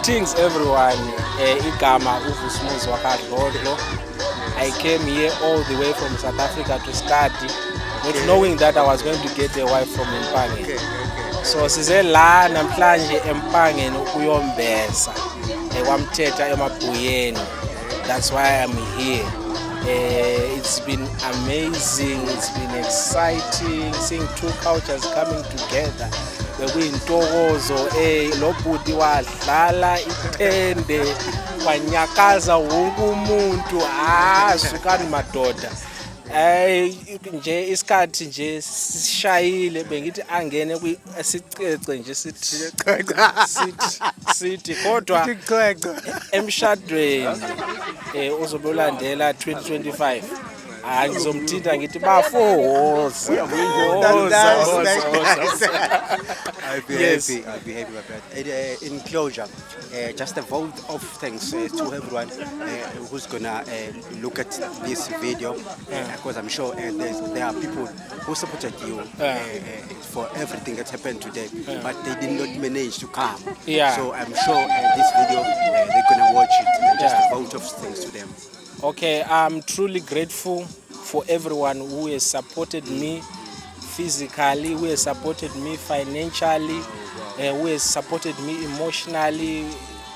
Greetings everyone. Igama uVusumuzi wakadlodlo. I came here all the way from South Africa to study, not knowing that I was going to get a wife from Empangeni. So size la namhlanje Empangeni ukuyombesa. Wamthetha eMabuyeni. That's why I'm here. It's been amazing, it's been exciting seeing two cultures coming together. Bekuyintokozo lo bhuti wadlala itende kwanyakaza wonke umuntu sukani madoda nje isikhathi nje sishayile bengithi angene sicece nje sithi kodwa emshadweni uzobulandela 2025 ngizomthinta ngithi bafo I'll be happy, my brother. In closure, just a vote of thanks to everyone who's gonna look at this video, because I'm sure there are people who supported you for everything that happened today, but they did not manage to come. So I'm sure this video they're gonna watch it. Just a vote of thanks to them. Okay, I'm truly grateful for everyone who has supported me physically, who has supported me financially, who has supported me emotionally.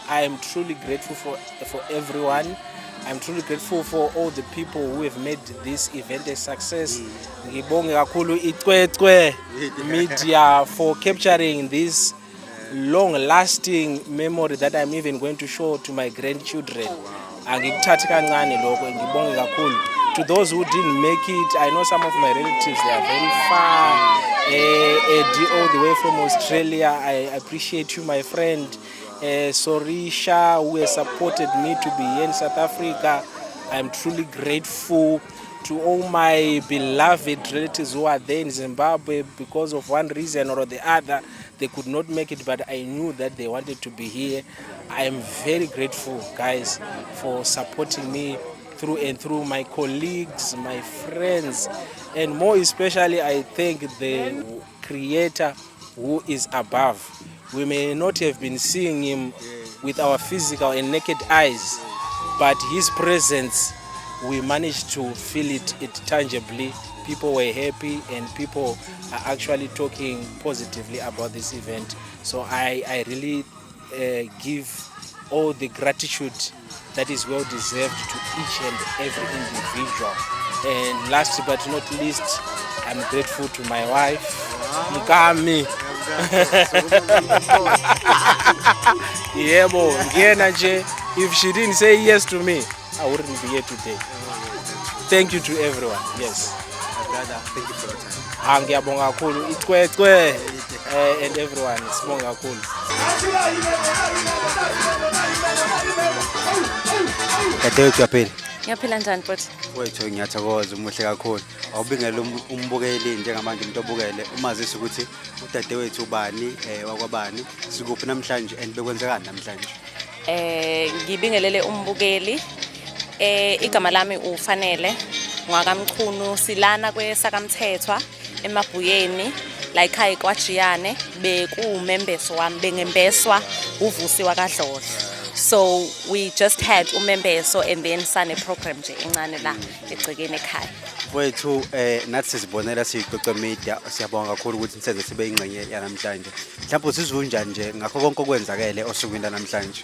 I am truly grateful for everyone. I'm truly grateful for all the people who have made this event a success. Ngibonge kakhulu iCwecwe Media for capturing this long-lasting memory that I'm even going to show to my grandchildren. Angikuthathi kancane lokho, ngibonge kakhulu. To those who didn't make it, I know some of my relatives, they are very far, all the way from Australia. I appreciate you, my friend. Sorisha, who has supported me to be here in South Africa. I'm truly grateful to all my beloved relatives who are there in Zimbabwe because of one reason or the other. They could not make it, but I knew that they wanted to be here. I am very grateful, guys, for supporting me through and through, my colleagues, my friends, and more especially I thank the Creator who is above. We may not have been seeing him with our physical and naked eyes, but his presence, we managed to feel it tangibly. People were happy and people are actually talking positively about this event. So I really give all the gratitude that is well deserved to each and every individual. And last but not least, I'm grateful to my wife, Mkami. Yebo, ngiyena nje, if she didn't say yes to me, I wouldn't be here today. Thank you to everyone. Yes. Brother, thank you for your time. Ngiyabonga kakhulu iCwecwe and everyone. Sibonga kakhulu. Dadewethu uyaphila? Ngiyaphila njani futhi? Wethu ngiyathokoza umuhle kakhulu. Awubingela umbukeli njengamanje umuntu obukele umazisa ukuthi udadewethu ubani wakwabani sikuphi namhlanje and bekwenzekani namhlanje. Ngibingelele umbukeli. Igama lami ufanele ngwakamchunu silana kwesakamthethwa eMabuyeni la ekhaya kwaJiyane bekumembeso wami bengembeswa uVusi wakadlodlo. So we just had umembeso and then sane program nje encane la egcekeni ekhaya. Wethu nathi sizibonela siyiCwecwe Media siyabonga kakhulu ukuthi nisenze sibe ingxenye yanamhlanje. Mhlawumbe sizwe njani nje ngakho konke okwenzakele osukwini namhlanje.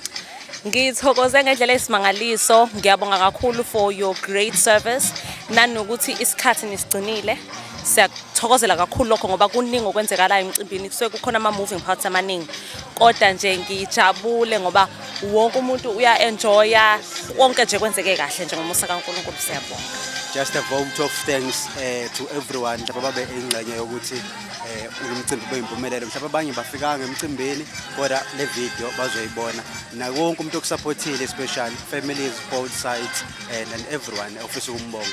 Ngithokoze ngendlela esimangaliso, ngiyabonga kakhulu for your great service nanokuthi isikhathi nisigcinile. Siyathokozela kakhulu lokho ngoba kuningi okwenzekala emcimbini kusuke kukhona ama moving parts amaningi. Kodwa nje ngijabule ngoba wonke umuntu uya enjoya konke nje kwenzeke kahle nje ngomusa kaNkulunkulu siyabonga. Just a vote of thanks to everyone lapha babe ingxenye yokuthi umcimbi beyimpumelelo. Mhlawumbe abanye bafikanga emcimbini kodwa le video bazoyibona. Na wonke umuntu okusupportile especially families both sides and everyone ofisa ukumbonga.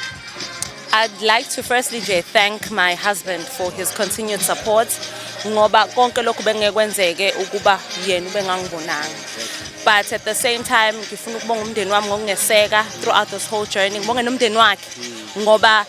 I'd like to firstly thank my husband for his continued support ngoba konke lokho bengekwenzeke ukuba yena ubengangibonanga. But at the same time ngifuna ukubonga umndeni wami ngokungeseka throughout this whole journey. Ngibonge nomndeni wakhe ngoba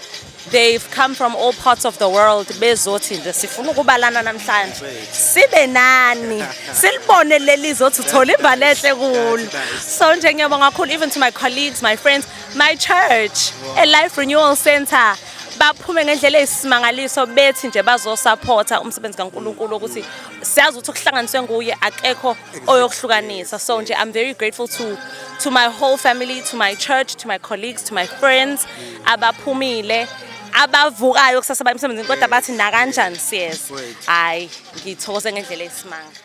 they've come from all parts of the world bezothi nje sifuna ukubalana namhlanje sibe nani silibone leli zothi uthola imbali ehle kulo. So nje ngiyabonga kakhulu even to my colleagues, my friends, my church, a Life Renewal Center. Baphume ngendlela eyisimangaliso bethi nje bazosupporta umsebenzi kaNkulunkulu ukuthi siyazi ukuthi ukuhlanganiswe nguye akekho oyokuhlukanisa. So nje I'm very grateful to my whole family, to my church, to my colleagues, to my friends abaphumile abavukayo kusasa bayimsebenzini kodwa bathi na kanjani siyeza. Hayi ngithokoze ngendlela eyisimanga.